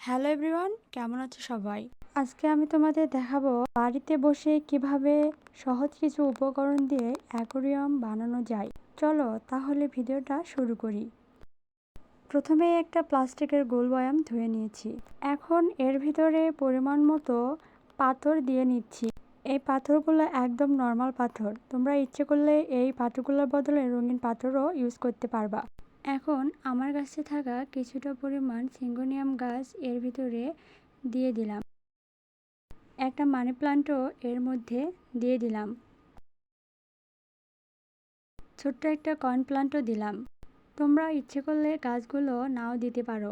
Hello everyone, কেমন আছো সবাই? আজকে আমি তোমাদের দেখাবো বাড়িতে বসে কিভাবে সহজ কিছু উপকরণ দিয়ে অ্যাকোয়ারিয়াম বানানো যায়। চলো তাহলে ভিডিওটা শুরু করি। প্রথমে একটা প্লাস্টিকের গোল বয়াম ধুয়ে নিয়েছি। এখন এর ভিতরে পরিমাণ মতো পাথর দিয়ে নিচ্ছি। এই পাথরগুলো একদম নর্মাল পাথর, তোমরা ইচ্ছে করলে এই পাথরগুলোর বদলে রঙিন পাথরও ইউজ করতে পারবা। এখন আমার কাছে থাকা কিছুটা পরিমাণ সিঙ্গোনিয়াম গাছ এর ভিতরে দিয়ে দিলাম। একটা মানি প্লান্টও এর মধ্যে দিয়ে দিলাম। ছোট্ট একটা কর্ন প্লান্টও দিলাম। তোমরা ইচ্ছে করলে গাছগুলো নাও দিতে পারো।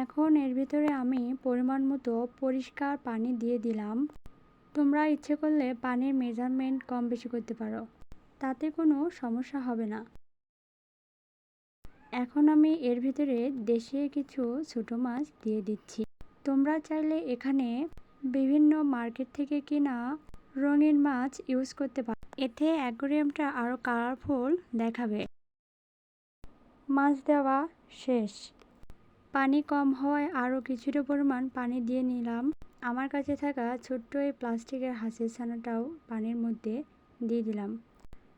এখন এর ভিতরে আমি পরিমাণ মতো পরিষ্কার পানি দিয়ে দিলাম। তোমরা ইচ্ছে করলে পানির মেজারমেন্ট কম বেশি করতে পারো, তাতে কোনো সমস্যা হবে না। এখন আমি এর ভিতরে দেশীয় কিছু ছোট মাছ দিয়ে দিচ্ছি। তোমরা চাইলে এখানে বিভিন্ন মার্কেট থেকে কিনা রঙিন মাছ ইউজ করতে পারো, এতে অ্যাকোয়ারিয়ামটা আরও কালারফুল দেখাবে। মাছ দেওয়া শেষ। পানি কম হওয়ায় আরও কিছুটা পরিমাণ পানি দিয়ে নিলাম। আমার কাছে থাকা ছোট্ট এই প্লাস্টিকের হাঁসের ছানাটাও পানির মধ্যে দিয়ে দিলাম।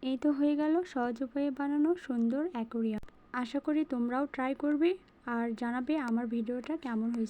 এই তো হয়ে গেল সহজ উপায়ে বানানো সুন্দর অ্যাকোয়ারিয়াম। আশা করি তোমরাও ট্রাই করবে আর জানাবে আমার ভিডিওটা কেমন হয়েছে।